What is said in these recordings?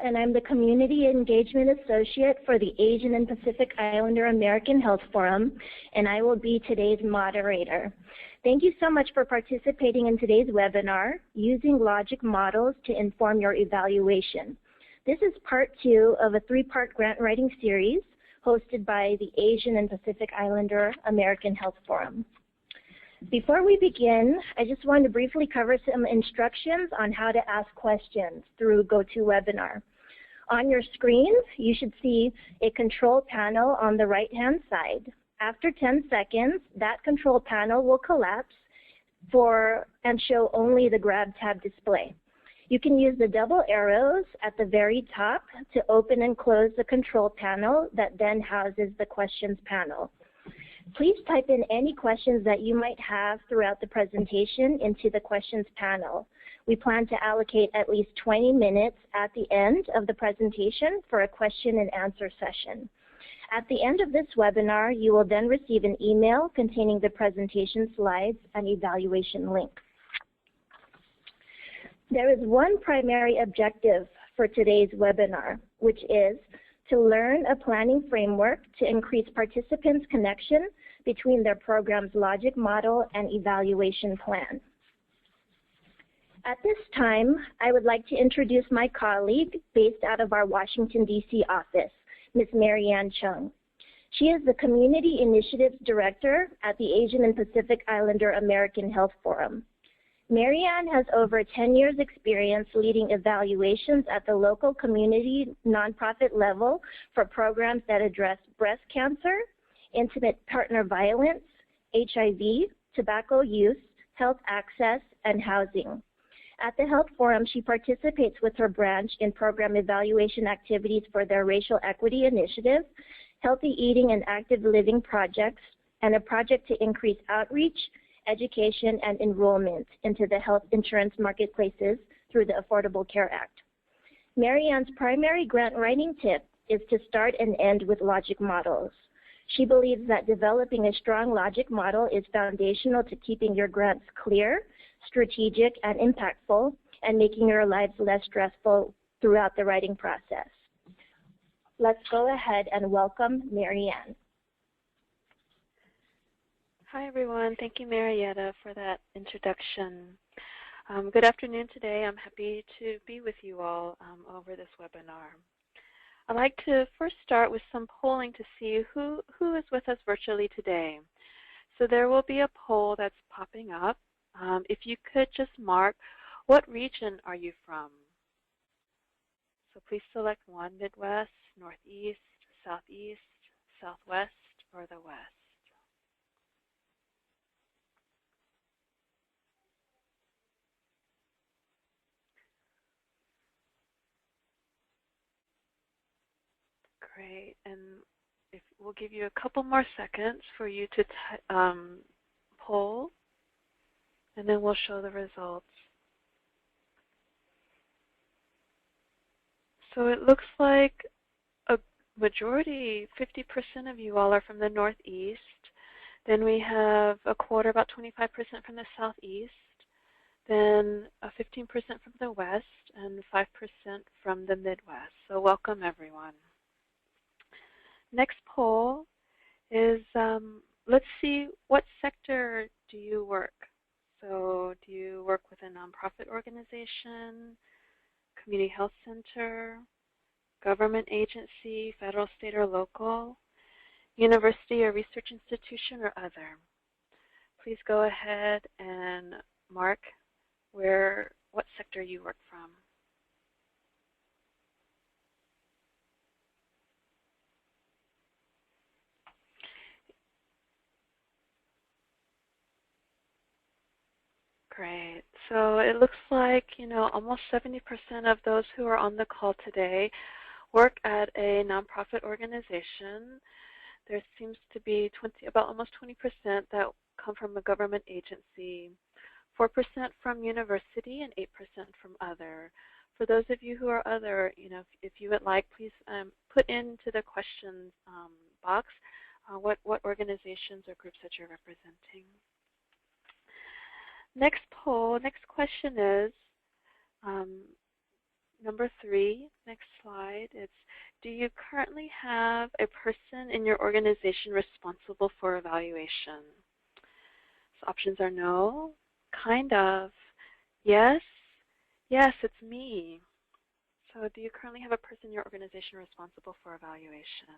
and I'm the Community Engagement Associate for the Asian and Pacific Islander American Health Forum, and I will be today's moderator. Thank you so much for participating in today's webinar, Using Logic Models to Inform Your Evaluation. This is part 2 of a 3-part grant writing series hosted by the Asian and Pacific Islander American Health Forum. Before we begin, I just wanted to briefly cover some instructions on how to ask questions through GoToWebinar. On your screen, you should see a control panel on the right-hand side. After 10 seconds, that control panel will collapse and show only the Grab tab display. You can use the double arrows at the very top to open and close the control panel that then houses the questions panel. Please type in any questions that you might have throughout the presentation into the questions panel. We plan to allocate at least 20 minutes at the end of the presentation for a question and answer session. At the end of this webinar, you will then receive an email containing the presentation slides and evaluation link. There is one primary objective for today's webinar, which is to learn a planning framework to increase participants' connection between their program's logic model and evaluation plan. At this time, I would like to introduce my colleague based out of our Washington, D.C. office, Ms. Marianne Chung. She is the Community Initiatives Director at the Asian and Pacific Islander American Health Forum. Marianne has over 10 years experience leading evaluations at the local community nonprofit level for programs that address breast cancer, intimate partner violence, HIV, tobacco use, health access, and housing. At the Health Forum, she participates with her branch in program evaluation activities for their racial equity initiative, healthy eating and active living projects, and a project to increase outreach, education, and enrollment into the health insurance marketplaces through the Affordable Care Act. Marianne's primary grant writing tip is to start and end with logic models. She believes that developing a strong logic model is foundational to keeping your grants clear, strategic, and impactful, and making your lives less stressful throughout the writing process. Let's go ahead and welcome Marianne. Hi, everyone. Thank you, Marietta, for that introduction. Good afternoon today. I'm happy to be with you all over this webinar. I'd like to first start with some polling to see who is with us virtually today. So there will be a poll that's popping up. If you could just mark, what region are you from? So please select one: Midwest, Northeast, Southeast, Southwest, or the West. Great, and we'll give you a couple more seconds for you to poll, and then we'll show the results. So it looks like a majority, 50% of you all are from the Northeast. Then we have a quarter, about 25% from the Southeast. Then 15% from the West and 5% from the Midwest. So welcome, everyone. Next poll is, let's see, what sector do you work? So do you work with a nonprofit organization, community health center, government agency, federal, state, or local, university or research institution, or other? Please go ahead and mark what sector you work from. Great. So it looks like, almost 70% of those who are on the call today work at a nonprofit organization. There seems to be about almost 20% that come from a government agency, 4% from university, and 8% from other. For those of you who are other, if you would like, please put into the questions box what organizations or groups that you're representing. Next question is, number 3, next slide, it's, do you currently have a person in your organization responsible for evaluation? So options are no, kind of, yes, yes, it's me. So do you currently have a person in your organization responsible for evaluation?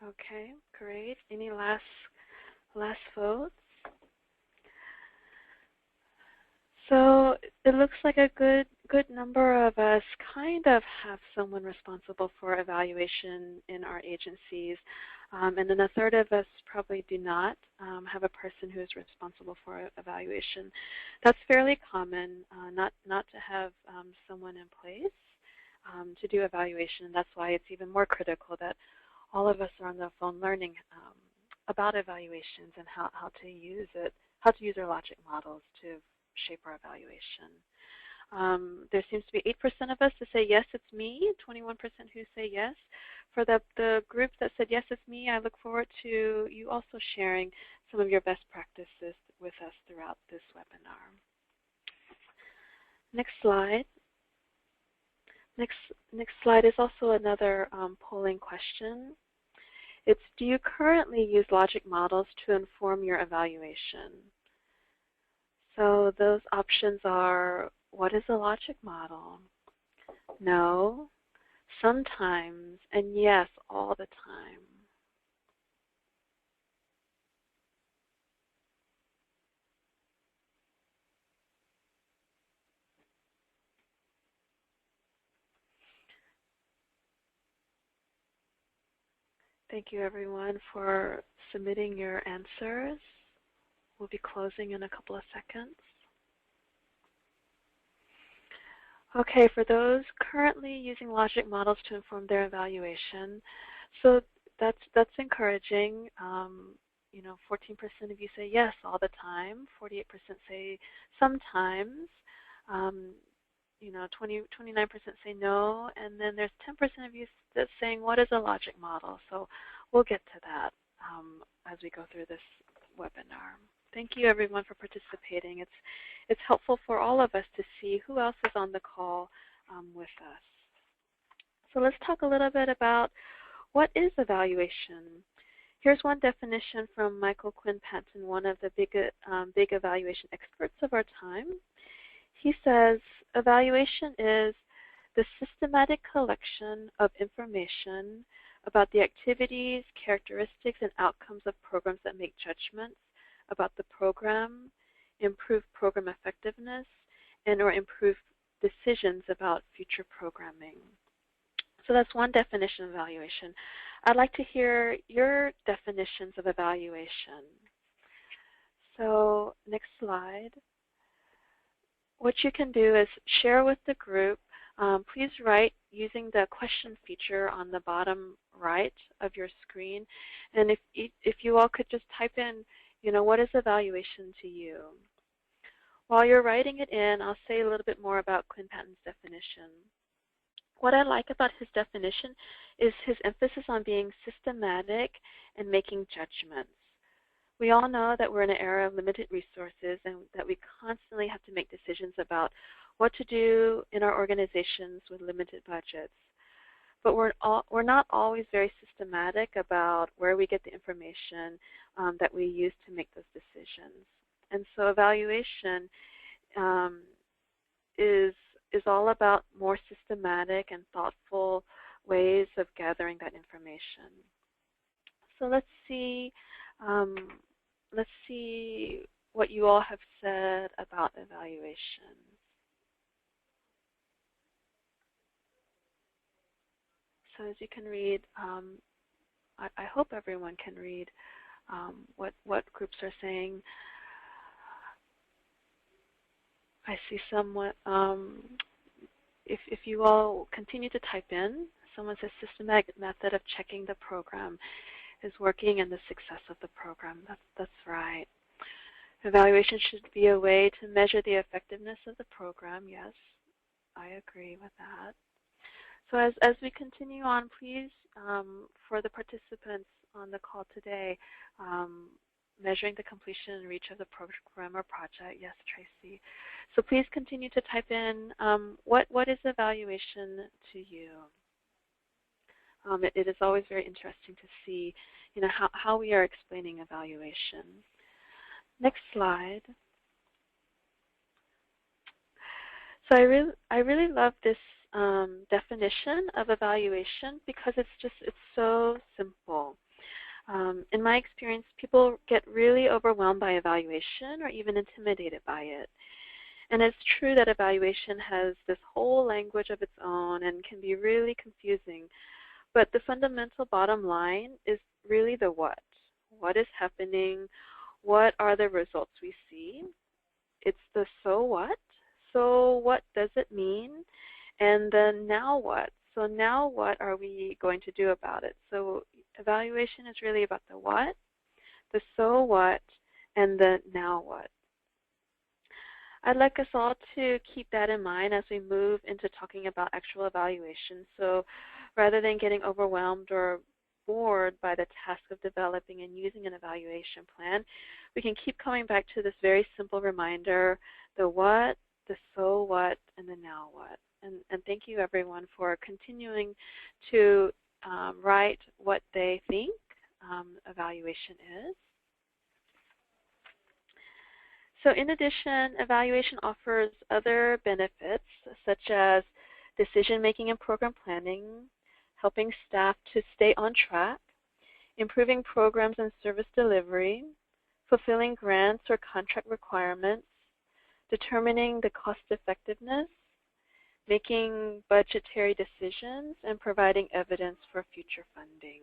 Okay, great. Any last votes? So it looks like a good number of us kind of have someone responsible for evaluation in our agencies, and then a third of us probably do not have a person who is responsible for evaluation. That's fairly common, not to have someone in place to do evaluation. That's why it's even more critical that all of us are on the phone learning about evaluations and how to use it, how to use our logic models to shape our evaluation. There seems to be 8% of us to say yes, it's me, 21% who say yes. For the group that said yes, it's me, I look forward to you also sharing some of your best practices with us throughout this webinar. Next slide. Next slide is also another polling question. It's, do you currently use logic models to inform your evaluation? So those options are, what is a logic model? No, sometimes, and yes, all the time. Thank you everyone for submitting your answers. We'll be closing in a couple of seconds. Okay, for those currently using logic models to inform their evaluation, so that's encouraging. You know, 14% of you say yes all the time. 48% say sometimes. You know, 29% say no, and then there's 10% of you that's saying, what is a logic model? So we'll get to that as we go through this webinar. Thank you everyone for participating. It's helpful for all of us to see who else is on the call with us. So let's talk a little bit about what is evaluation. Here's one definition from Michael Quinn Patton, one of the big evaluation experts of our time. He says, evaluation is the systematic collection of information about the activities, characteristics, and outcomes of programs that make judgments about the program, improve program effectiveness, and or improve decisions about future programming. So that's one definition of evaluation. I'd like to hear your definitions of evaluation. So next slide. What you can do is share with the group. Please write using the question feature on the bottom right of your screen. And if you all could just type in, you know, what is evaluation to you? While you're writing it in, I'll say a little bit more about Quinn Patton's definition. What I like about his definition is his emphasis on being systematic and making judgments. We all know that we're in an era of limited resources and that we constantly have to make decisions about what to do in our organizations with limited budgets. But we're not always very systematic about where we get the information that we use to make those decisions. And so evaluation is all about more systematic and thoughtful ways of gathering that information. So let's see what you all have said about evaluation. So as you can read, I hope everyone can read what groups are saying. I see somewhat, if you all continue to type in, someone says systematic method of checking the program is working and the success of the program. That's right. Evaluation should be a way to measure the effectiveness of the program. Yes, I agree with that. So as we continue on, please, for the participants on the call today, measuring the completion and reach of the program or project. Yes, Tracy. So please continue to type in what is evaluation to you. It is always very interesting to see, how we are explaining evaluation. Next slide. So I really love this definition of evaluation because it's so simple. In my experience, people get really overwhelmed by evaluation or even intimidated by it. And it's true that evaluation has this whole language of its own and can be really confusing. But the fundamental bottom line is really the what. What is happening? What are the results we see? It's the so what. So what does it mean? And then now what? So now what are we going to do about it? So evaluation is really about the what, the so what, and the now what. I'd like us all to keep that in mind as we move into talking about actual evaluation. So rather than getting overwhelmed or bored by the task of developing and using an evaluation plan, we can keep coming back to this very simple reminder, the what, the so what, and the now what. And thank you everyone for continuing to write what they think evaluation is. So in addition, evaluation offers other benefits such as decision-making and program planning, helping staff to stay on track, improving programs and service delivery, fulfilling grants or contract requirements, determining the cost effectiveness, making budgetary decisions, and providing evidence for future funding.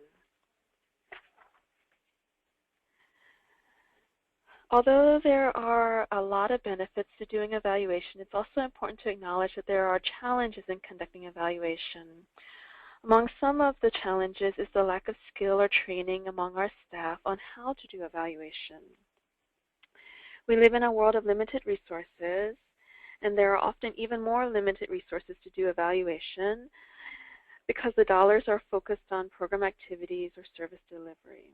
Although there are a lot of benefits to doing evaluation, it's also important to acknowledge that there are challenges in conducting evaluation. Among some of the challenges is the lack of skill or training among our staff on how to do evaluation. We live in a world of limited resources, and there are often even more limited resources to do evaluation because the dollars are focused on program activities or service delivery.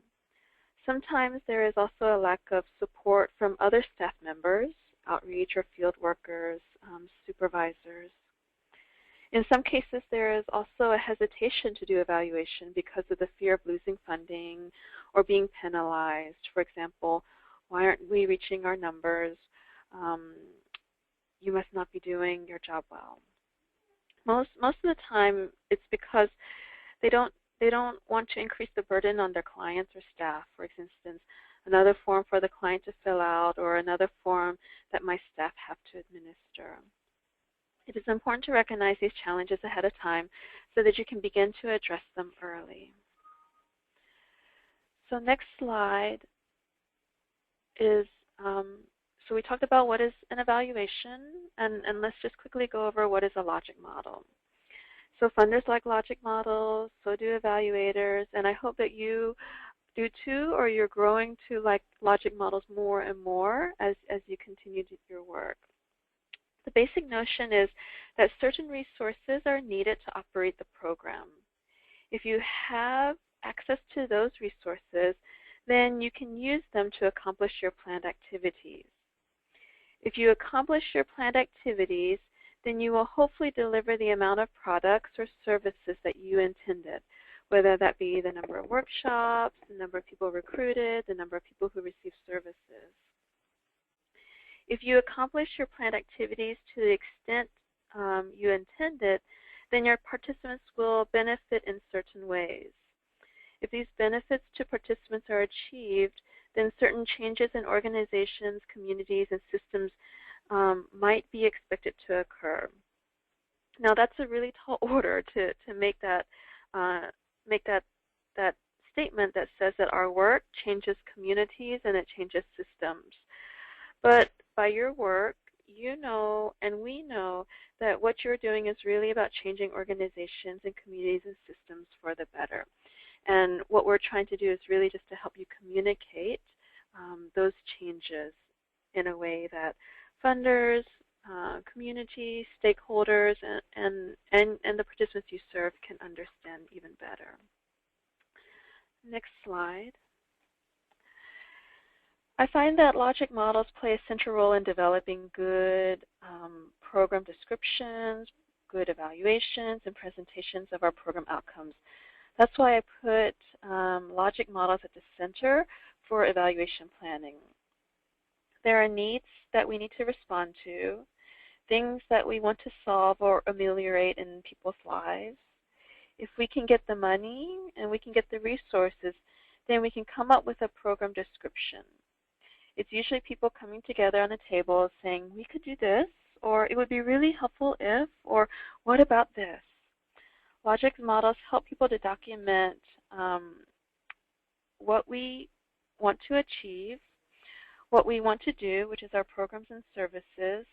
Sometimes there is also a lack of support from other staff members, outreach or field workers, supervisors. In some cases, there is also a hesitation to do evaluation because of the fear of losing funding or being penalized. For example, why aren't we reaching our numbers? You must not be doing your job well. Most of the time, it's because they don't want to increase the burden on their clients or staff. For instance, another form for the client to fill out or another form that my staff have to administer. It is important to recognize these challenges ahead of time so that you can begin to address them early. So next slide is, so we talked about what is an evaluation, and let's just quickly go over what is a logic model. So funders like logic models, so do evaluators, and I hope that you do too, or you're growing to like logic models more and more as you continue to do your work. The basic notion is that certain resources are needed to operate the program. If you have access to those resources, then you can use them to accomplish your planned activities. If you accomplish your planned activities, then you will hopefully deliver the amount of products or services that you intended, whether that be the number of workshops, the number of people recruited, the number of people who receive services. If you accomplish your planned activities to the extent you intended, then your participants will benefit in certain ways. If these benefits to participants are achieved, then certain changes in organizations, communities, and systems might be expected to occur. Now, that's a really tall order to make that statement that says that our work changes communities and it changes systems. But by your work, you know and we know that what you're doing is really about changing organizations and communities and systems for the better. And what we're trying to do is really just to help you communicate those changes in a way that funders, community, stakeholders, and the participants you serve can understand even better. Next slide. I find that logic models play a central role in developing good program descriptions, good evaluations, and presentations of our program outcomes. That's why I put logic models at the center for evaluation planning. There are needs that we need to respond to, things that we want to solve or ameliorate in people's lives. If we can get the money and we can get the resources, then we can come up with a program description. It's usually people coming together on a table saying, we could do this, or it would be really helpful if, or what about this? Logic models help people to document what we want to achieve, what we want to do, which is our programs and services.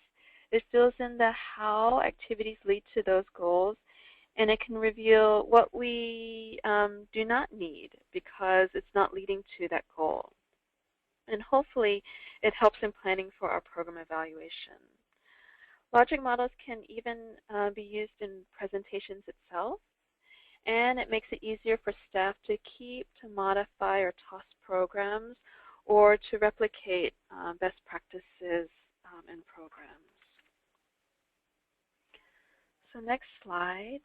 It fills in the how activities lead to those goals, and it can reveal what we do not need because it's not leading to that goal. And hopefully it helps in planning for our program evaluation. Logic models can even be used in presentations itself, and it makes it easier for staff to keep, to modify, or toss programs, or to replicate best practices in programs. So next slide.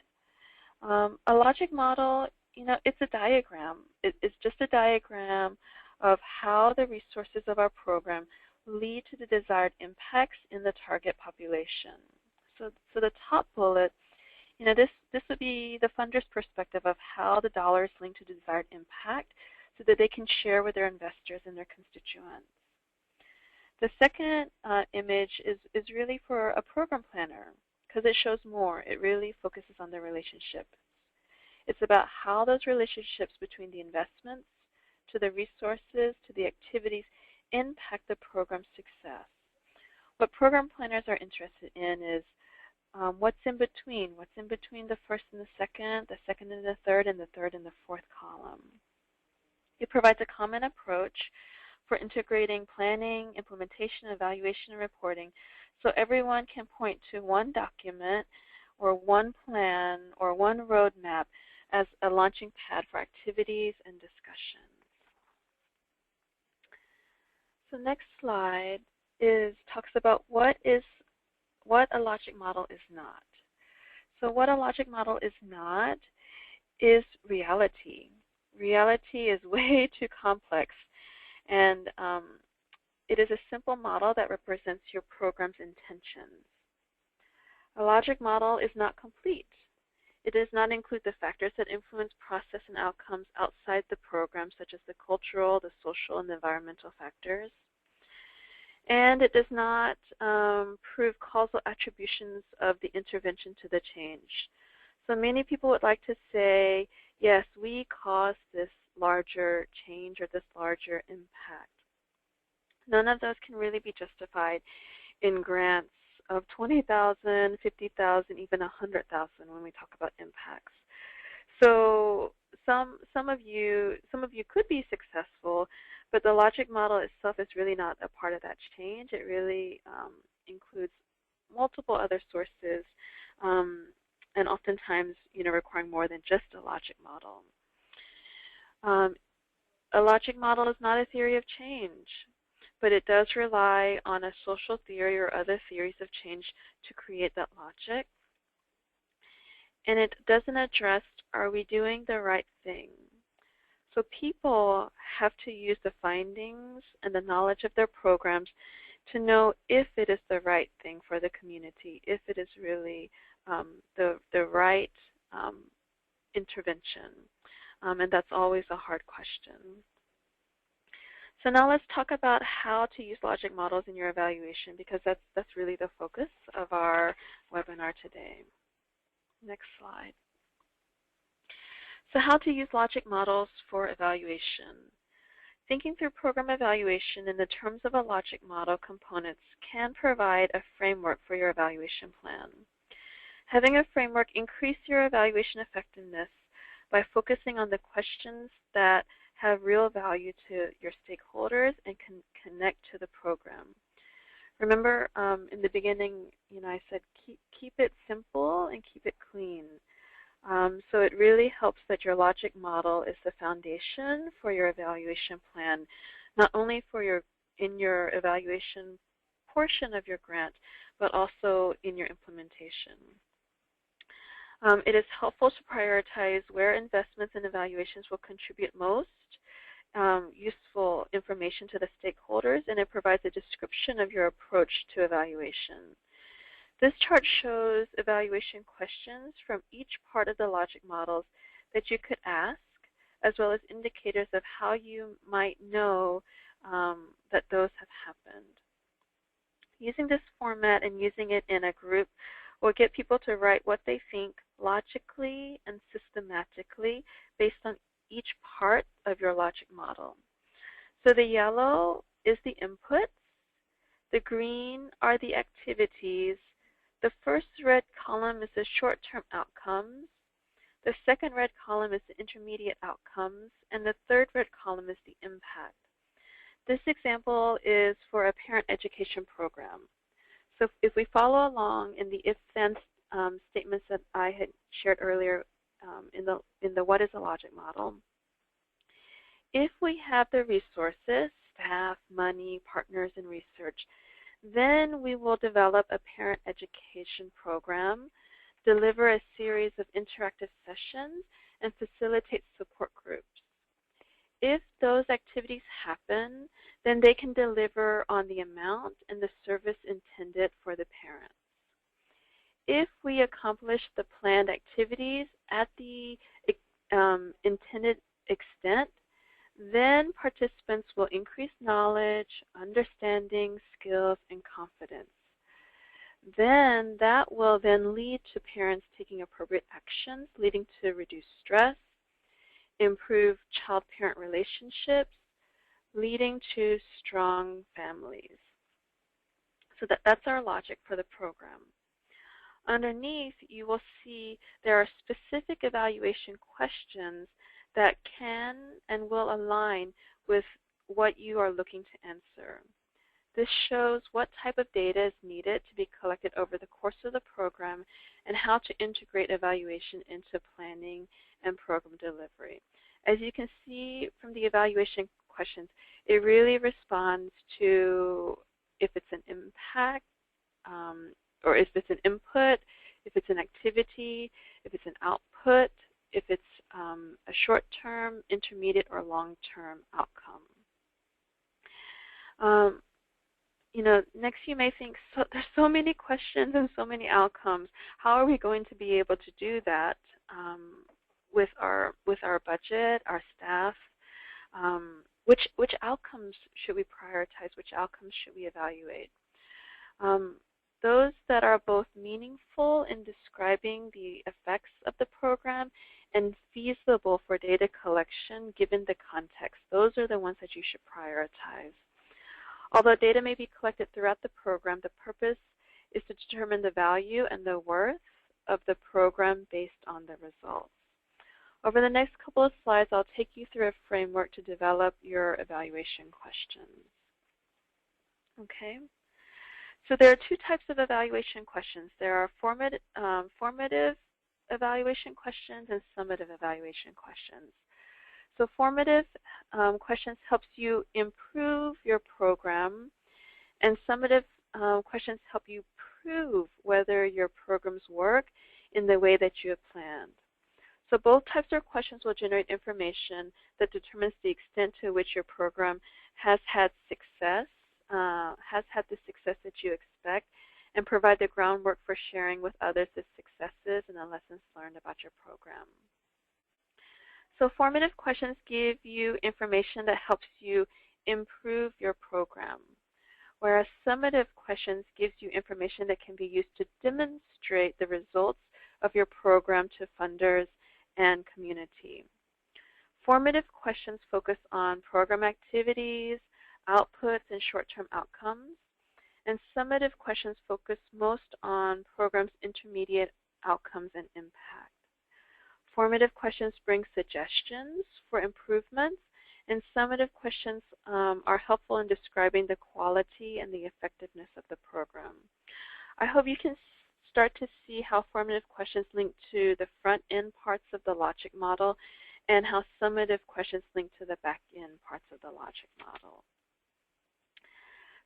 A logic model, it's a diagram. It's just a diagram of how the resources of our program lead to the desired impacts in the target population. So the top bullet, this would be the funder's perspective of how the dollars link to the desired impact so that they can share with their investors and their constituents. The second image is really for a program planner because it shows more. It really focuses on the relationship. It's about how those relationships between the investments, to the resources, to the activities impact the program's success. What program planners are interested in is what's in between the first and the second and the third and the fourth column. It provides a common approach for integrating planning, implementation, evaluation, and reporting so everyone can point to one document or one plan or one roadmap as a launching pad for activities and discussions. So next slide talks about what a logic model is not. So what a logic model is not is reality. Reality is way too complex, and it is a simple model that represents your program's intentions. A logic model is not complete. It does not include the factors that influence process and outcomes outside the program, such as the cultural, the social, and the environmental factors. And it does not prove causal attributions of the intervention to the change. So many people would like to say, yes, we caused this larger change or this larger impact. None of those can really be justified in grants of $20,000, $50,000, even $100,000 when we talk about impacts. So some of you could be successful, but the logic model itself is really not a part of that change. It really includes multiple other sources, and oftentimes, requiring more than just a logic model. A logic model is not a theory of change, but it does rely on a social theory or other theories of change to create that logic. And it doesn't address, are we doing the right thing? So people have to use the findings and the knowledge of their programs to know if it is the right thing for the community, if it is really the right intervention. And that's always a hard question. So now let's talk about how to use logic models in your evaluation, because that's really the focus of our webinar today. Next slide. So how to use logic models for evaluation. Thinking through program evaluation in the terms of a logic model components can provide a framework for your evaluation plan. Having a framework increases your evaluation effectiveness by focusing on the questions that have real value to your stakeholders and can connect to the program. Remember in the beginning, I said keep it simple and keep it clean. So it really helps that your logic model is the foundation for your evaluation plan, not only for in your evaluation portion of your grant, but also in your implementation. It is helpful to prioritize where investments and evaluations will contribute most useful information to the stakeholders, and it provides a description of your approach to evaluation. This chart shows evaluation questions from each part of the logic models that you could ask, as well as indicators of how you might know that those have happened. Using this format and using it in a group will get people to write what they think logically and systematically based on each part of your logic model. So the yellow is the inputs, the green are the activities, the first red column is the short-term outcomes, the second red column is the intermediate outcomes, and the third red column is the impact. This example is for a parent education program. So if we follow along in the if-then statements that I had shared earlier in the what is a logic model, if we have the resources, staff, money, partners, and research, then we will develop a parent education program, deliver a series of interactive sessions, and facilitate support groups. If those activities happen, then they can deliver on the amount and the service intended for the parents. If we accomplish the planned activities at the intended extent, then participants will increase knowledge, understanding, skills, and confidence. Then that will then lead to parents taking appropriate actions, leading to reduced stress, improve child-parent relationships, leading to strong families. So that's our logic for the program. Underneath, you will see there are specific evaluation questions that can and will align with what you are looking to answer. This shows what type of data is needed to be collected over the course of the program and how to integrate evaluation into planning and program delivery. As you can see from the evaluation questions, it really responds to if it's an impact, or if it's an input, if it's an activity, if it's an output, if it's a short-term, intermediate, or long-term outcome. Next you may think, there's so many questions and so many outcomes. How are we going to be able to do that with our budget, our staff? Which outcomes should we prioritize? Which outcomes should we evaluate? Those that are both meaningful in describing the effects of the program and feasible for data collection given the context. Those are the ones that you should prioritize. Although data may be collected throughout the program, the purpose is to determine the value and the worth of the program based on the results. Over the next couple of slides, I'll take you through a framework to develop your evaluation questions. Okay. So there are two types of evaluation questions. There are formative evaluation questions and summative evaluation questions. So formative questions helps you improve your program, and summative questions help you prove whether your programs work in the way that you have planned. So both types of questions will generate information that determines the extent to which your program has had success, the success that you expect, and provide the groundwork for sharing with others the successes and the lessons learned about your program. So formative questions give you information that helps you improve your program, whereas summative questions gives you information that can be used to demonstrate the results of your program to funders and community. Formative questions focus on program activities, outputs, and short-term outcomes, and summative questions focus most on programs' intermediate outcomes and impact. Formative questions bring suggestions for improvements And summative questions are helpful in describing the quality and the effectiveness of the program. I hope you can start to see how formative questions link to the front-end parts of the logic model and how summative questions link to the back-end parts of the logic model.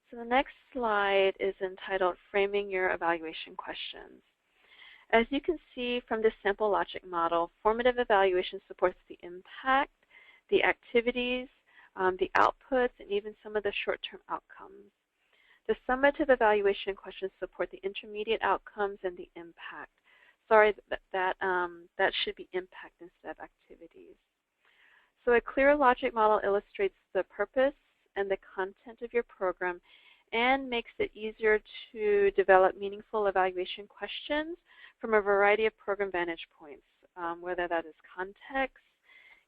So the next slide is entitled Framing Your Evaluation Questions. As you can see from this sample logic model, formative evaluation supports the impact, the activities, the outputs, and even some of the short-term outcomes. The summative evaluation questions support the intermediate outcomes and the impact. Sorry, that should be impact instead of activities. So a clear logic model illustrates the purpose and the content of your program and makes it easier to develop meaningful evaluation questions from a variety of program vantage points, whether that is context,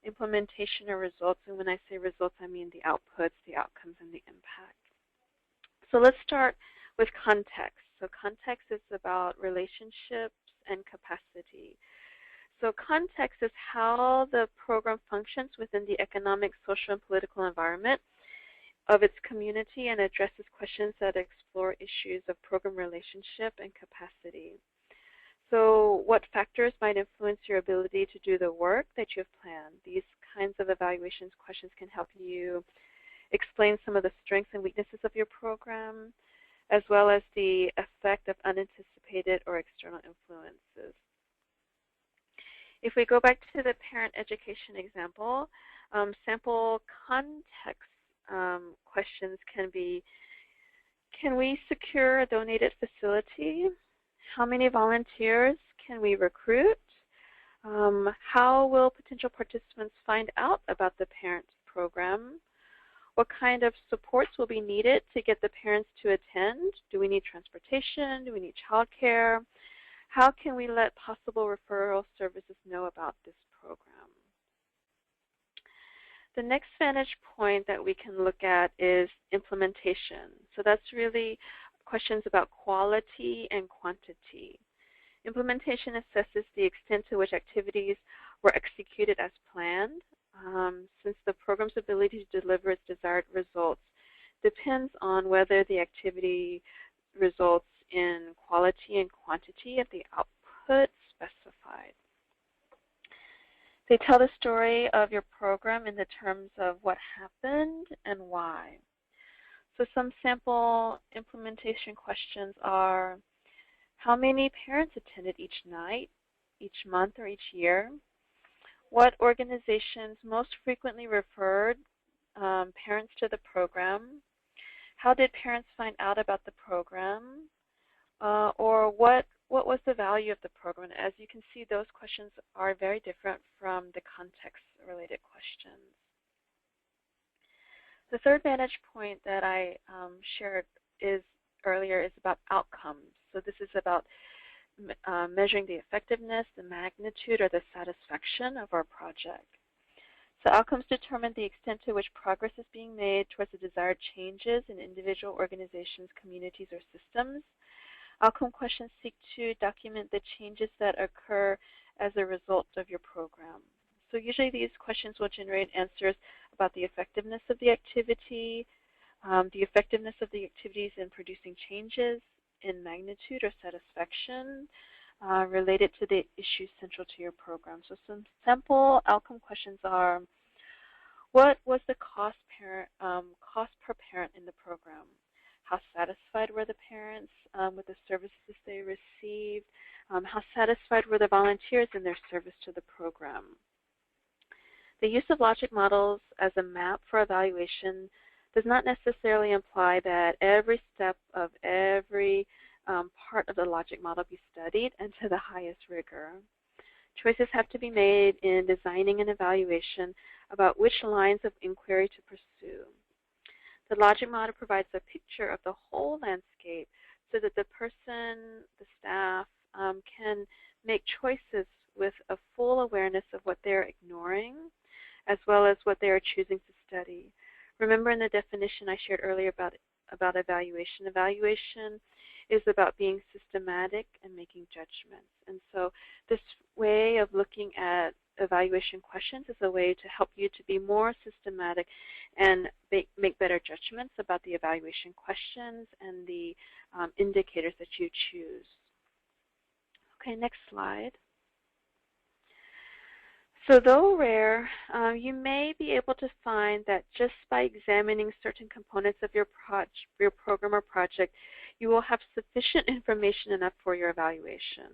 implementation, or results. And when I say results, I mean the outputs, the outcomes, and the impact. So let's start with context. So context is about relationships and capacity. So context is how the program functions within the economic, social, and political environment of its community and addresses questions that explore issues of program relationship and capacity. So what factors might influence your ability to do the work that you have planned? These kinds of evaluations questions can help you explain some of the strengths and weaknesses of your program, as well as the effect of unanticipated or external influences. If we go back to the parent education example, sample context questions can be, can we secure a donated facility? How many volunteers can we recruit? How will potential participants find out about the parent program? What kind of supports will be needed to get the parents to attend? Do we need transportation? Do we need childcare? How can we let possible referral services know about this program? The next vantage point that we can look at is implementation. So that's really questions about quality and quantity. Implementation assesses the extent to which activities were executed as planned, since the program's ability to deliver its desired results depends on whether the activity results in quality and quantity of the output specified. They tell the story of your program in the terms of what happened and why. So some sample implementation questions are, how many parents attended each night, each month, or each year? What organizations most frequently referred parents to the program? How did parents find out about the program? Or what was the value of the program? As you can see, those questions are very different from the context-related questions. The third vantage point that I shared earlier is about outcomes. So this is about measuring the effectiveness, the magnitude, or the satisfaction of our project. So outcomes determine the extent to which progress is being made towards the desired changes in individual organizations, communities, or systems. Outcome questions seek to document the changes that occur as a result of your program. So usually these questions will generate answers about the effectiveness of the activity, the effectiveness of the activities in producing changes in magnitude or satisfaction related to the issues central to your program. So some sample outcome questions are, what was the cost per parent in the program? How satisfied were the parents with the services they received? How satisfied were the volunteers in their service to the program? The use of logic models as a map for evaluation does not necessarily imply that every step of every part of the logic model be studied and to the highest rigor. Choices have to be made in designing an evaluation about which lines of inquiry to pursue. The logic model provides a picture of the whole landscape so that the person, the staff, can make choices with a full awareness of what they're ignoring as well as what they are choosing to study. Remember in the definition I shared earlier about evaluation. Evaluation is about being systematic and making judgments. And so this way of looking at evaluation questions as a way to help you to be more systematic and make better judgments about the evaluation questions and the indicators that you choose. Okay, next slide. So though rare, you may be able to find that just by examining certain components of your program or project, you will have sufficient information enough for your evaluation.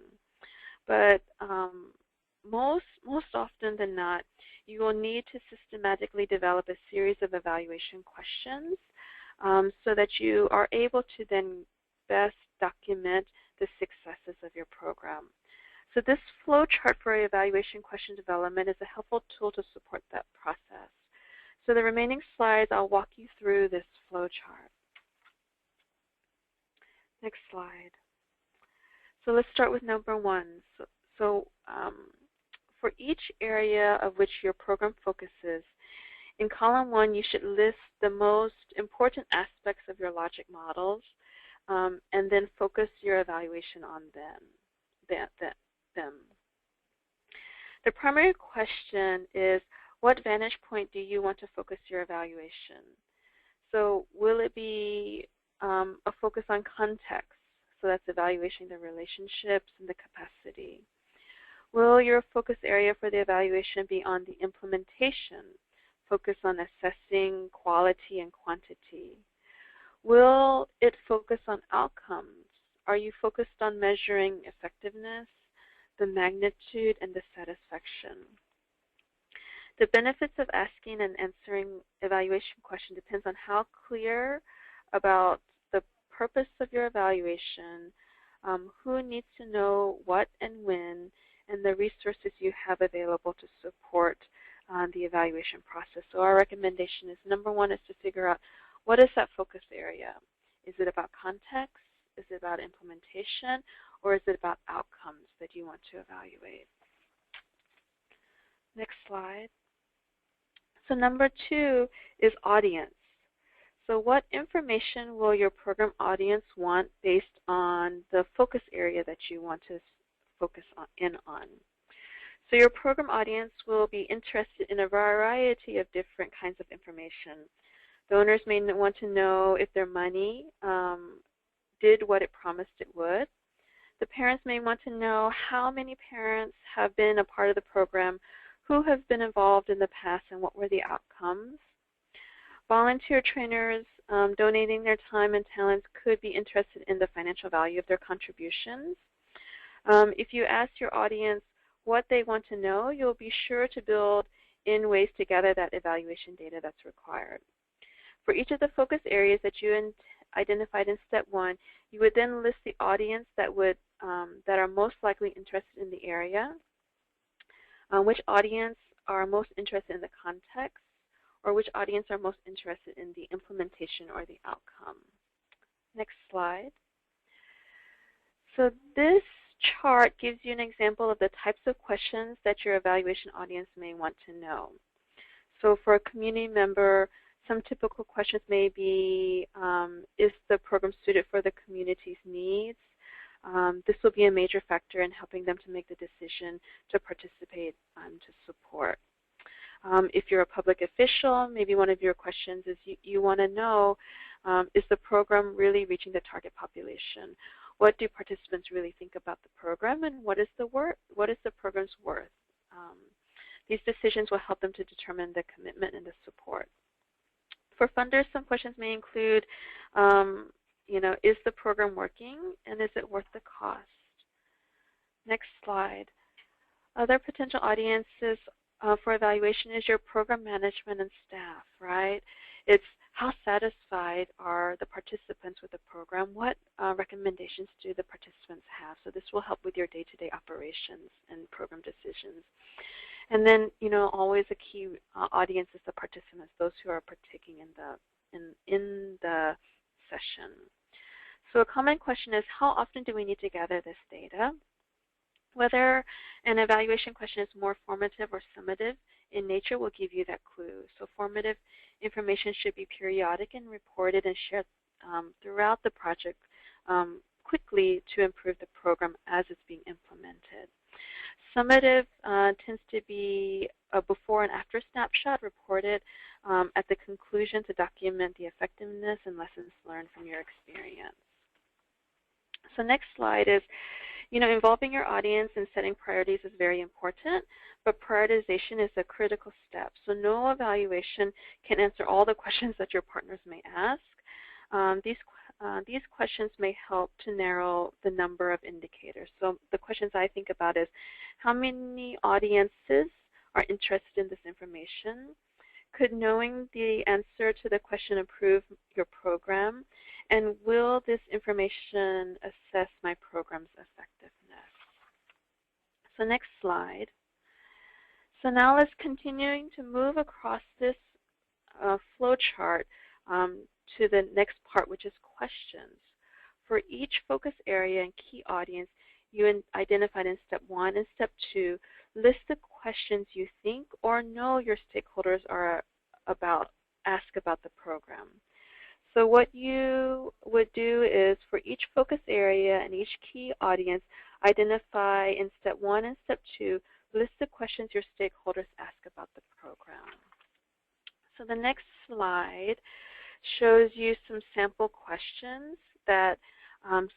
But most often than not, you will need to systematically develop a series of evaluation questions so that you are able to then best document the successes of your program. So this flow chart for evaluation question development is a helpful tool to support that process. So the remaining slides, I'll walk you through this flow chart. Next slide. So let's start with number one. So for each area of which your program focuses, in column one, you should list the most important aspects of your logic models and then focus your evaluation on them. The primary question is, what vantage point do you want to focus your evaluation? So will it be a focus on context? So that's evaluating the relationships and the capacity. Will your focus area for the evaluation be on the implementation? Focus on assessing quality and quantity. Will it focus on outcomes? Are you focused on measuring effectiveness, the magnitude, and the satisfaction? The benefits of asking and answering evaluation questions depends on how clear about the purpose of your evaluation, who needs to know what and when, and the resources you have available to support the evaluation process. So our recommendation is, number one, is to figure out what is that focus area. Is it about context? Is it about implementation? Or is it about outcomes that you want to evaluate? Next slide. So number two is audience. So what information will your program audience want based on the focus area that you want to focus on? So your program audience will be interested in a variety of different kinds of information. Donors may want to know if their money did what it promised it would. The parents may want to know how many parents have been a part of the program, who have been involved in the past, and what were the outcomes. Volunteer trainers donating their time and talents could be interested in the financial value of their contributions. If you ask your audience what they want to know, you'll be sure to build in ways to gather that evaluation data that's required. For each of the focus areas that you identified in step one, you would then list the audience that are most likely interested in the area, which audience are most interested in the context, or which audience are most interested in the implementation or the outcome. Next slide. So this chart gives you an example of the types of questions that your evaluation audience may want to know. So for a community member, some typical questions may be, is the program suited for the community's needs? This will be a major factor in helping them to make the decision to participate and to support. If you're a public official, maybe one of your questions is you want to know, is the program really reaching the target population? What do participants really think about the program, and what is the program's worth? These decisions will help them to determine the commitment and the support. For funders, some questions may include, is the program working, and is it worth the cost? Next slide. Other potential audiences for evaluation is your program management and staff, right? It's how satisfied are the participants with the program? What recommendations do the participants have? So this will help with your day-to-day operations and program decisions. And then, always a key audience is the participants, those who are partaking in the session. So a common question is, how often do we need to gather this data? Whether an evaluation question is more formative or summative in nature will give you that clue. So formative information should be periodic and reported and shared throughout the project quickly to improve the program as it's being implemented. Summative tends to be a before and after snapshot reported at the conclusion to document the effectiveness and lessons learned from your experience. So next slide is, involving your audience and setting priorities is very important, but prioritization is a critical step. So no evaluation can answer all the questions that your partners may ask. These questions may help to narrow the number of indicators. So the questions I think about is, how many audiences are interested in this information? Could knowing the answer to the question improve your program? And will this information assess my program's effectiveness? So next slide. So now let's continuing to move across this flow chart to the next part, which is questions. For each focus area and key audience you identified in step 1 and step 2, list the questions you think or know your stakeholders are ask about the program. So what you would do is, for each focus area and each key audience, identify in step 1 and step 2, list the questions your stakeholders ask about the program. So the next slide shows you some sample questions that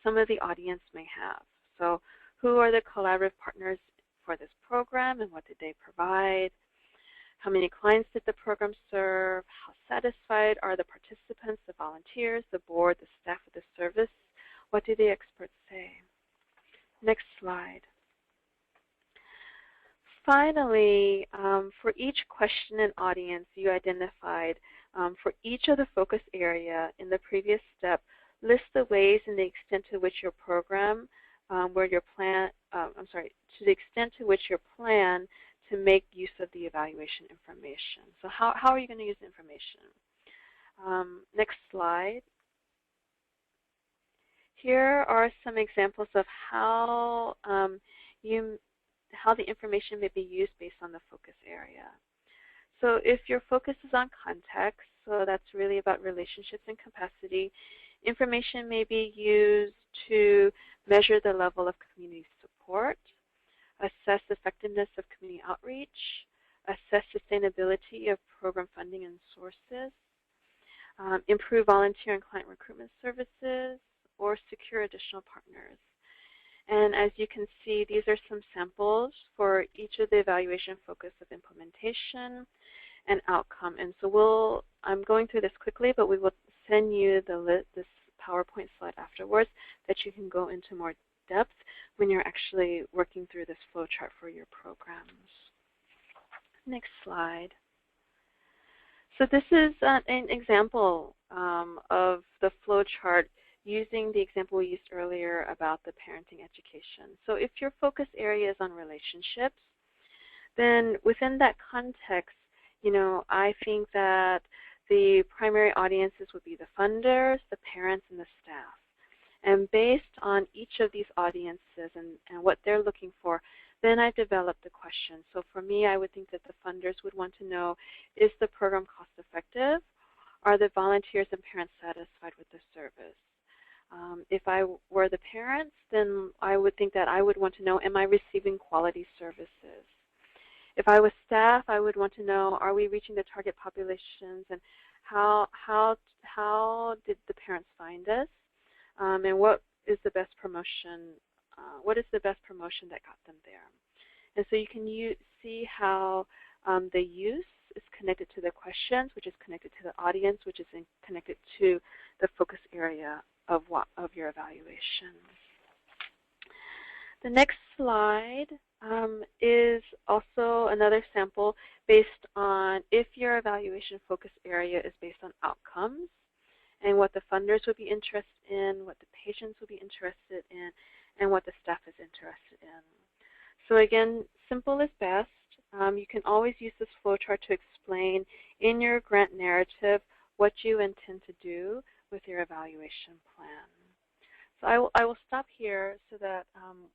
some of the audience may have. So who are the collaborative partners for this program and what did they provide? How many clients did the program serve? How satisfied are the participants, the volunteers, the board, the staff of the service? What do the experts say? Next slide. Finally, for each question and audience you identified for each of the focus area in the previous step, list the ways and the extent to which your program, to the extent to which your plan to make use of the evaluation information. So how are you going to use the information? Next slide. Here are some examples of how the information may be used based on the focus area. So if your focus is on context, so that's really about relationships and capacity, information may be used to measure the level of community support, assess effectiveness of community outreach, assess sustainability of program funding and sources, improve volunteer and client recruitment services, or secure additional partners. And as you can see, these are some samples for each of the evaluation focus of implementation and outcome. And so I'm going through this quickly, but we will send you this PowerPoint slide afterwards that you can go into more depth when you're actually working through this flow chart for your programs. Next slide. So this is an example of the flow chart using the example we used earlier about the parenting education. So if your focus area is on relationships, then within that context, I think that the primary audiences would be the funders, the parents, and the staff. And based on each of these audiences and what they're looking for, then I've developed a question. So for me, I would think that the funders would want to know, is the program cost effective? Are the volunteers and parents satisfied with the service? If I were the parents, then I would think that I would want to know, am I receiving quality services? If I was staff, I would want to know, are we reaching the target populations, and how did the parents find us? And what is the best promotion? What is the best promotion that got them there? And so you can see how the use is connected to the questions, which is connected to the audience, which is connected to the focus area of your evaluation. The next slide is also another sample based on if your evaluation focus area is based on outcomes and what the funders would be interested in, what the patients would be interested in, and what the staff is interested in. So again, simple is best. You can always use this flowchart to explain in your grant narrative what you intend to do with your evaluation plan. So I will stop here so that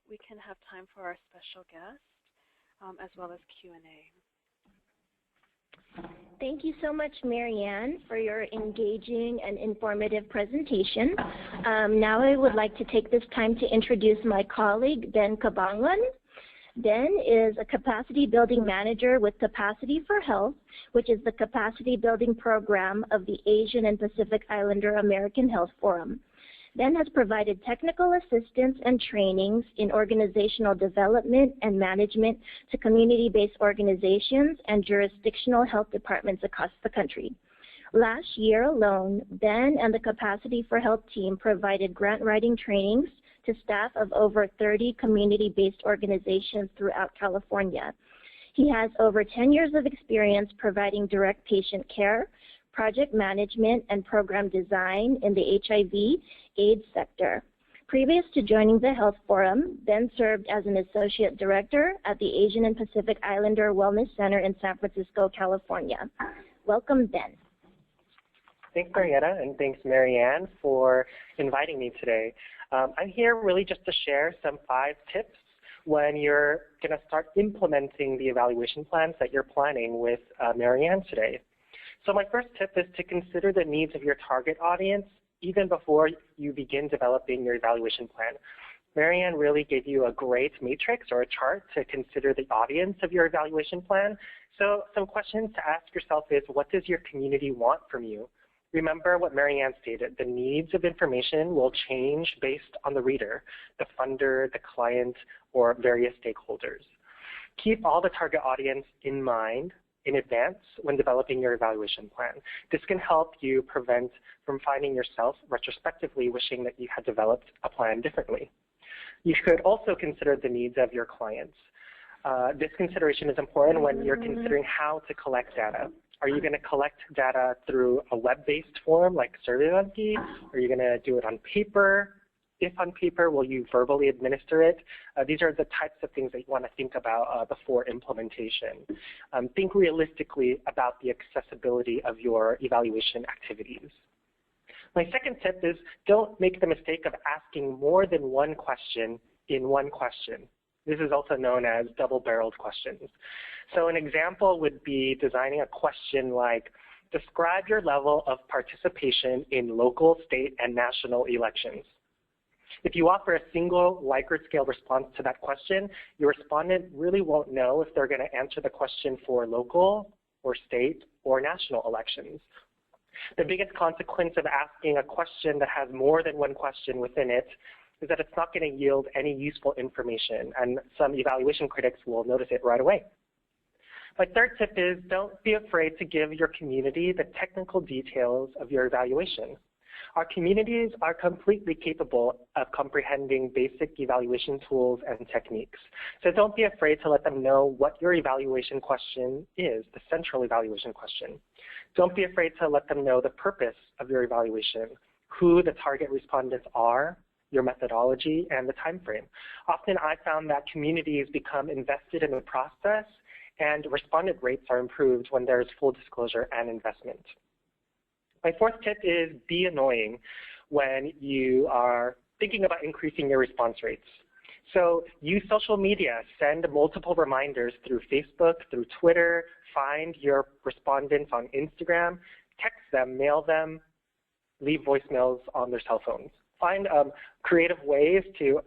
we can have time for our special guest as well as Q&A. Thank you so much, Marianne, for your engaging and informative presentation. Now I would like to take this time to introduce my colleague, Ben Cabangun. Ben is a capacity building manager with Capacity for Health, which is the capacity building program of the Asian and Pacific Islander American Health Forum. Ben has provided technical assistance and trainings in organizational development and management to community-based organizations and jurisdictional health departments across the country. Last year alone, Ben and the Capacity for Health team provided grant writing trainings to staff of over 30 community-based organizations throughout California. He has over 10 years of experience providing direct patient care, project management, and program design in the HIV/AIDS sector. Previous to joining the Health Forum, Ben served as an associate director at the Asian and Pacific Islander Wellness Center in San Francisco, California. Welcome, Ben. Thanks, Marietta, and thanks, Marianne, for inviting me today. I'm here really just to share some 5 tips when you're going to start implementing the evaluation plans that you're planning with Marianne today. So my first tip is to consider the needs of your target audience even before you begin developing your evaluation plan. Marianne really gave you a great matrix or a chart to consider the audience of your evaluation plan. So some questions to ask yourself is, what does your community want from you? Remember what Marianne stated, the needs of information will change based on the reader, the funder, the client, or various stakeholders. Keep all the target audience in mind in advance when developing your evaluation plan. This can help you prevent from finding yourself retrospectively wishing that you had developed a plan differently. You should also consider the needs of your clients. This consideration is important when you're considering how to collect data. Are you going to collect data through a web-based form like SurveyMonkey? Are you going to do it on paper? If on paper, will you verbally administer it? These are the types of things that you want to think about before implementation. Think realistically about the accessibility of your evaluation activities. My second tip is don't make the mistake of asking more than one question in one question. This is also known as double-barreled questions. So an example would be designing a question like, describe your level of participation in local, state, and national elections. If you offer a single Likert scale response to that question, your respondent really won't know if they're going to answer the question for local or state or national elections. The biggest consequence of asking a question that has more than one question within it is that it's not going to yield any useful information, and some evaluation critics will notice it right away. My third tip is don't be afraid to give your community the technical details of your evaluation. Our communities are completely capable of comprehending basic evaluation tools and techniques. So don't be afraid to let them know what your evaluation question is, the central evaluation question. Don't be afraid to let them know the purpose of your evaluation, who the target respondents are, your methodology, and the time frame. Often I found that communities become invested in the process and respondent rates are improved when there's full disclosure and investment. My fourth tip is be annoying when you are thinking about increasing your response rates. So use social media, send multiple reminders through Facebook, through Twitter, find your respondents on Instagram, text them, mail them, leave voicemails on their cell phones. Find creative ways to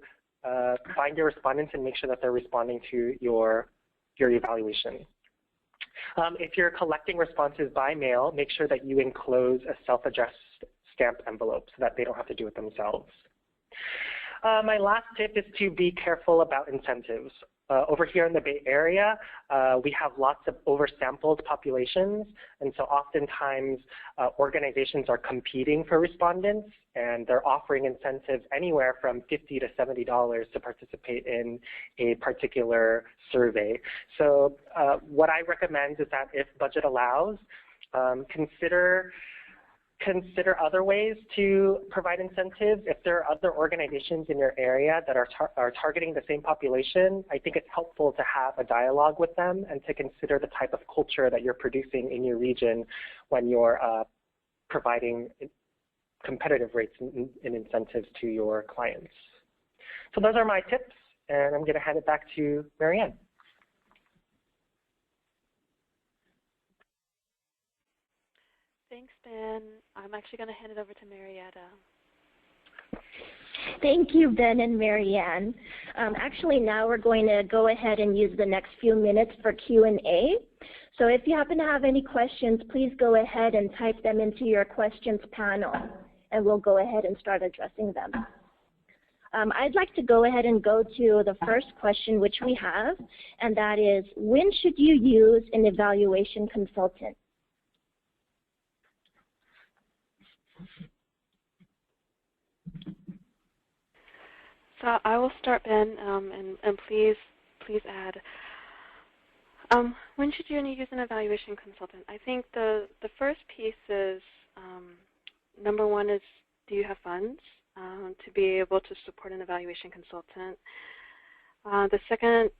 find your respondents and make sure that they're responding to your evaluation. If you're collecting responses by mail, make sure that you enclose a self-addressed stamped envelope so that they don't have to do it themselves. My last tip is to be careful about incentives. Over here in the Bay Area, we have lots of oversampled populations, and so oftentimes organizations are competing for respondents, and they're offering incentives anywhere from $50 to $70 to participate in a particular survey. So what I recommend is that if budget allows, consider other ways to provide incentives. If there are other organizations in your area that are targeting the same population, I think it's helpful to have a dialogue with them and to consider the type of culture that you're producing in your region when you're providing competitive rates and incentives to your clients. So those are my tips, and I'm going to hand it back to Marianne. and I'm actually going to hand it over to Marietta. Thank you, Ben and Marianne. Actually, now we're going to go ahead and use the next few minutes for Q&A. So if you happen to have any questions, please go ahead and type them into your questions panel, and we'll go ahead and start addressing them. I'd like to go ahead and go to the first question which we have, and that is, when should you use an evaluation consultant? So I will start, Ben, and please add. When should you use an evaluation consultant? I think the first piece is, number one is, do you have funds to be able to support an evaluation consultant? The second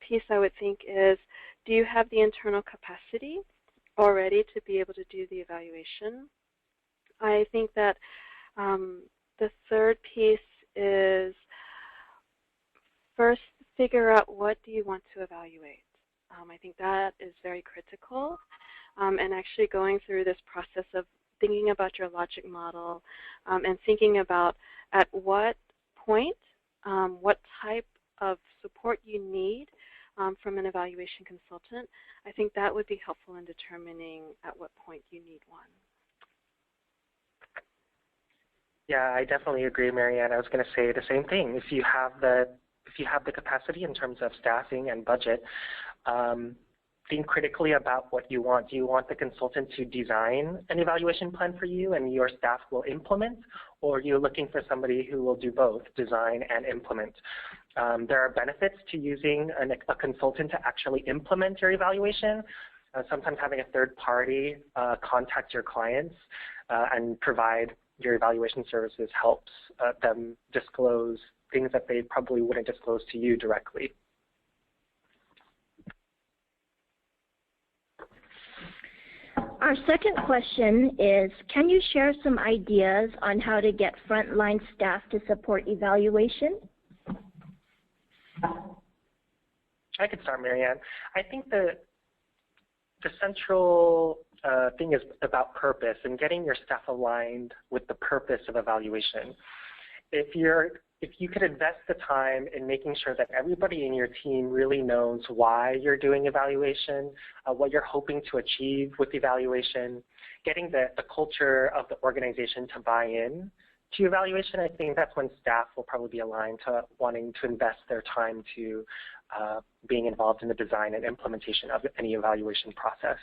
piece I would think is, do you have the internal capacity already to be able to do the evaluation? I think that the third piece is, first figure out what do you want to evaluate. I think that is very critical, and actually going through this process of thinking about your logic model and thinking about at what point, what type of support you need from an evaluation consultant. I think that would be helpful in determining at what point you need one. Yeah, I definitely agree, Marianne. I was going to say the same thing. If you have the capacity in terms of staffing and budget, think critically about what you want. Do you want the consultant to design an evaluation plan for you and your staff will implement, or are you looking for somebody who will do both, design and implement? There are benefits to using a consultant to actually implement your evaluation. Sometimes having a third party contact your clients and provide your evaluation services helps them disclose things that they probably wouldn't disclose to you directly. Our second question is, can you share some ideas on how to get frontline staff to support evaluation? I could start, Marianne. I think the central thing is about purpose and getting your staff aligned with the purpose of evaluation. If you could invest the time in making sure that everybody in your team really knows why you're doing evaluation, what you're hoping to achieve with evaluation, getting the culture of the organization to buy in to evaluation, I think that's when staff will probably be aligned to wanting to invest their time to being involved in the design and implementation of any evaluation process.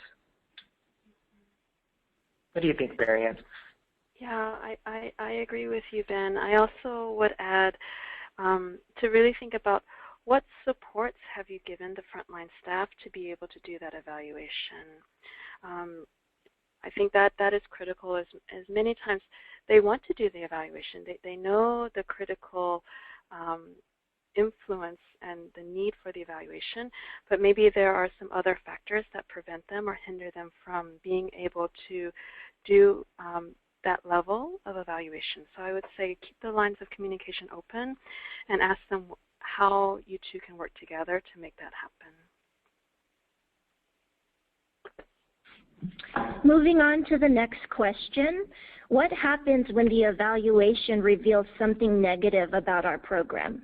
What do you think, Marianne? Yeah, I agree with you, Ben. I also would add to really think about what supports have you given the frontline staff to be able to do that evaluation. I think that is critical, as many times they want to do the evaluation. They know the critical influence and the need for the evaluation, but maybe there are some other factors that prevent them or hinder them from being able to do that level of evaluation. So I would say keep the lines of communication open and ask them how you two can work together to make that happen. Moving on to the next question. What happens when the evaluation reveals something negative about our program?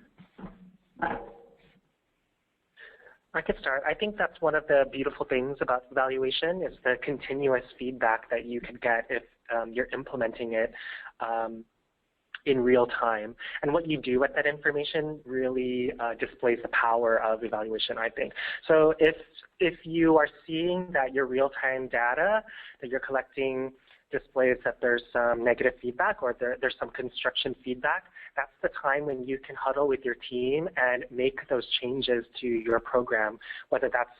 I could start. I think that's one of the beautiful things about evaluation is the continuous feedback that you can get if you're implementing it in real time. And what you do with that information really displays the power of evaluation, I think. So if you are seeing that your real-time data that you're collecting displays that there's some negative feedback or there's some construction feedback, that's the time when you can huddle with your team and make those changes to your program, whether that's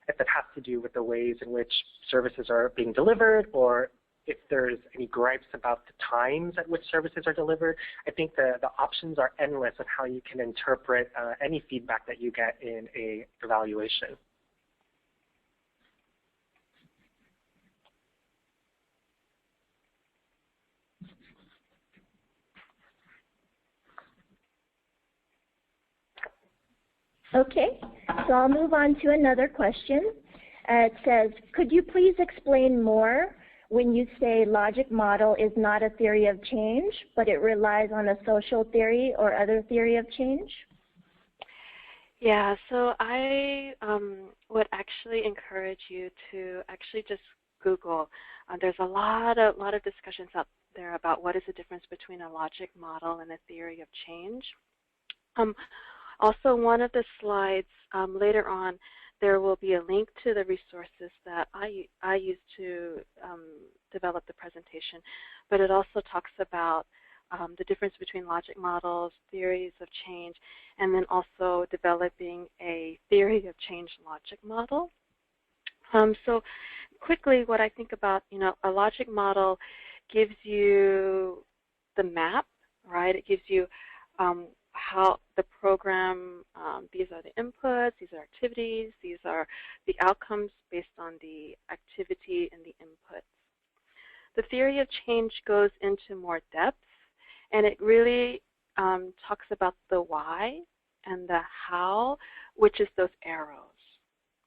if it has to do with the ways in which services are being delivered or if there's any gripes about the times at which services are delivered. I think the options are endless of how you can interpret any feedback that you get in a evaluation. Okay, so I'll move on to another question. It says, could you please explain more when you say logic model is not a theory of change, but it relies on a social theory or other theory of change? Yeah, so I would actually encourage you to actually just Google. There's a lot of discussions out there about what is the difference between a logic model and a theory of change. Also, one of the slides later on, there will be a link to the resources that I used to develop the presentation, but it also talks about the difference between logic models, theories of change, and then also developing a theory of change logic model. So quickly, what I think about, a logic model gives you the map, right? It gives you how the program, these are the inputs, these are activities, these are the outcomes based on the activity and the inputs. The theory of change goes into more depth, and it really talks about the why and the how, which is those arrows,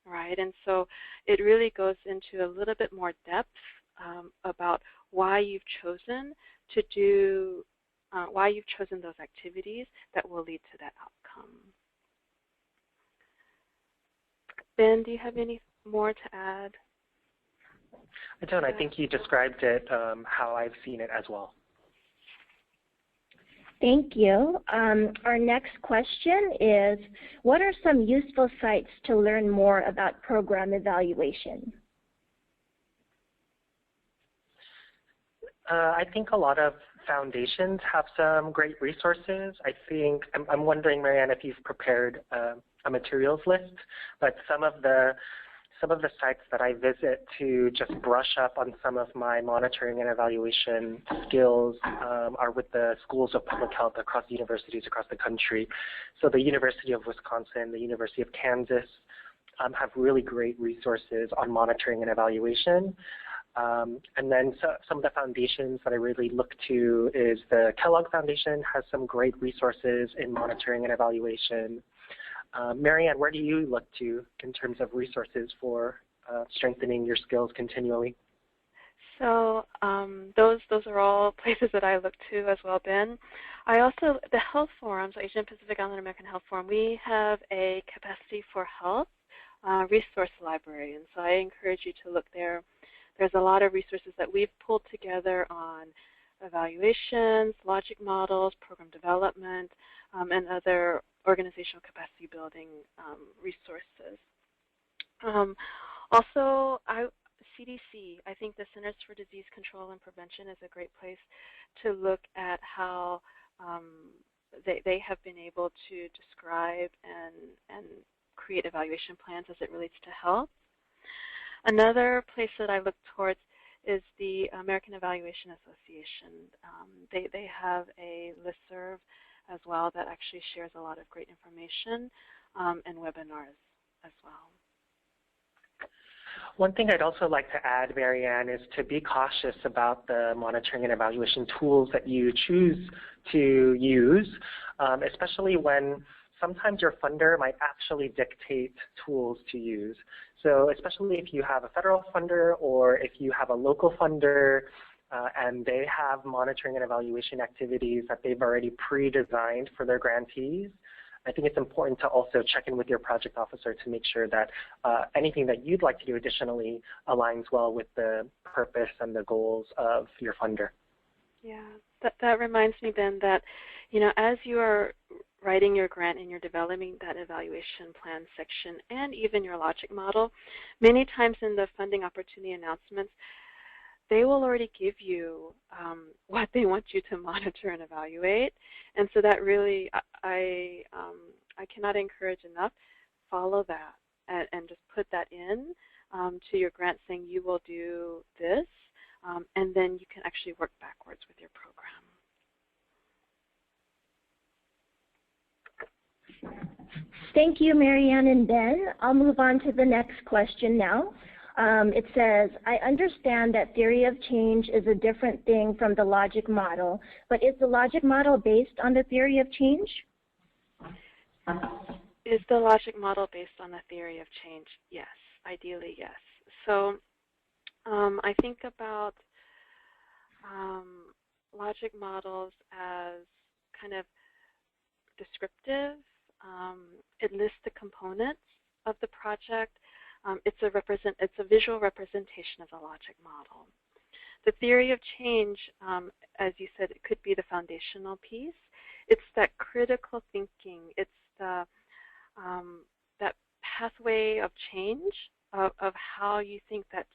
right? And so it really goes into a little bit more depth about why you've chosen to do, why you've chosen those activities that will lead to that outcome. Ben, do you have any more to add? I don't. I think you described it how I've seen it as well. Thank you. Our next question is, what are some useful sites to learn more about program evaluation? I think a lot of foundations have some great resources. I think, I'm wondering, Marianne, if you've prepared a materials list, but some of the sites that I visit to just brush up on some of my monitoring and evaluation skills are with the schools of public health across universities across the country. So the University of Wisconsin, the University of Kansas have really great resources on monitoring and evaluation. And then some of the foundations that I really look to is the Kellogg Foundation has some great resources in monitoring and evaluation. Marianne, where do you look to in terms of resources for strengthening your skills continually? So those are all places that I look to as well, Ben. I also, the health forums, Asian Pacific Island American Health Forum, we have a Capacity for Health resource library, and so I encourage you to look there. There's a lot of resources that we've pulled together on evaluations, logic models, program development, and other organizational capacity building resources. Also, CDC, I think the Centers for Disease Control and Prevention is a great place to look at how they have been able to describe and create evaluation plans as it relates to health. Another place that I look towards is the American Evaluation Association. They have a listserv as well that actually shares a lot of great information and webinars as well. One thing I'd also like to add, Marianne, is to be cautious about the monitoring and evaluation tools that you choose to use, especially when sometimes your funder might actually dictate tools to use. So especially if you have a federal funder or if you have a local funder and they have monitoring and evaluation activities that they've already pre-designed for their grantees, I think it's important to also check in with your project officer to make sure that anything that you'd like to do additionally aligns well with the purpose and the goals of your funder. Yeah, that reminds me, Ben, that as you are writing your grant and you're developing that evaluation plan section and even your logic model, many times in the funding opportunity announcements, they will already give you what they want you to monitor and evaluate. And so that really, I cannot encourage enough, follow that and just put that in to your grant saying you will do this, and then you can actually work backwards with your program. Thank you, Marianne and Ben. I'll move on to the next question now. It says, I understand that theory of change is a different thing from the logic model, but is the logic model based on the theory of change? Is the logic model based on the theory of change? Yes, ideally yes. So I think about logic models as kind of descriptive. It lists the components of the project. It's a visual representation of the logic model. The theory of change, as you said, it could be the foundational piece. It's that critical thinking. It's the that pathway of change of how you think that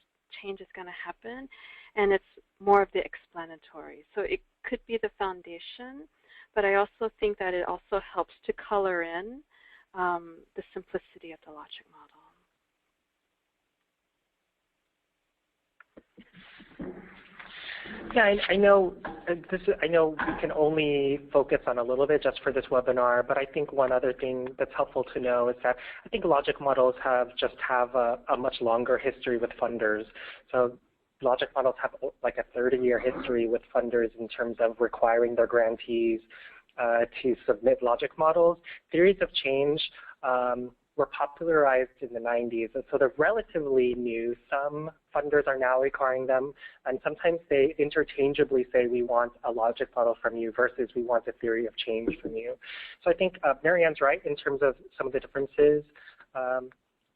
change is going to happen, and it's more of the explanatory. So it could be the foundation, but I also think that it also helps to color in the simplicity of the logic model. Yeah, I know we can only focus on a little bit just for this webinar, but I think one other thing that's helpful to know is that I think logic models have a much longer history with funders. So logic models have like a 30-year history with funders in terms of requiring their grantees to submit logic models. Theories of change were popularized in the 90s, and so they're relatively new. Some funders are now requiring them, and sometimes they interchangeably say, we want a logic model from you versus we want a theory of change from you. So I think Marianne's right in terms of some of the differences. But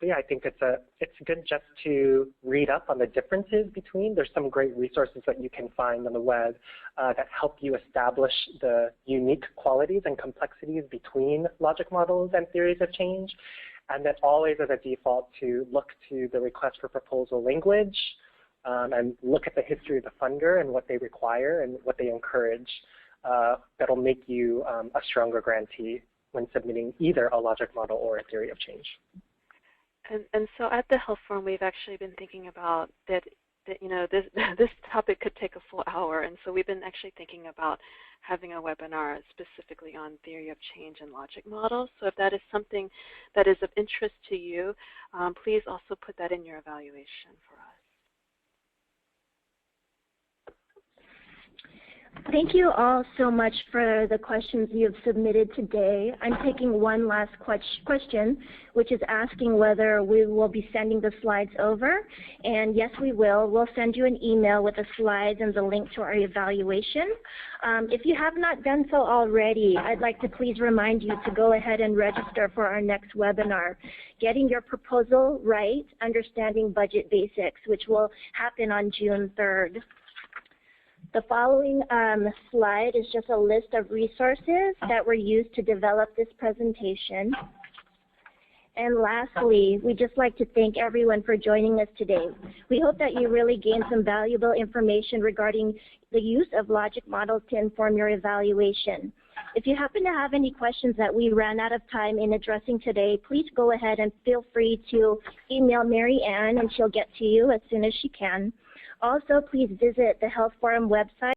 yeah, I think it's good just to read up on the differences between. There's some great resources that you can find on the web that help you establish the unique qualities and complexities between logic models and theories of change. And then always as a default to look to the request for proposal language and look at the history of the funder and what they require and what they encourage. That'll make you a stronger grantee when submitting either a logic model or a theory of change. And so at the Health Forum, we've actually been thinking about that you know, this topic could take a full hour, and so we've been actually thinking about having a webinar specifically on theory of change and logic models. So if that is something that is of interest to you, please also put that in your evaluation for us. Thank you all so much for the questions you have submitted today. I'm taking one last question, which is asking whether we will be sending the slides over. And yes, we will. We'll send you an email with the slides and the link to our evaluation. If you have not done so already, I'd like to please remind you to go ahead and register for our next webinar, Getting Your Proposal Right, Understanding Budget Basics, which will happen on June 3rd. The following slide is just a list of resources that were used to develop this presentation. And lastly, we'd just like to thank everyone for joining us today. We hope that you really gained some valuable information regarding the use of logic models to inform your evaluation. If you happen to have any questions that we ran out of time in addressing today, please go ahead and feel free to email Mary Ann, and she'll get to you as soon as she can. Also, please visit the Health Forum website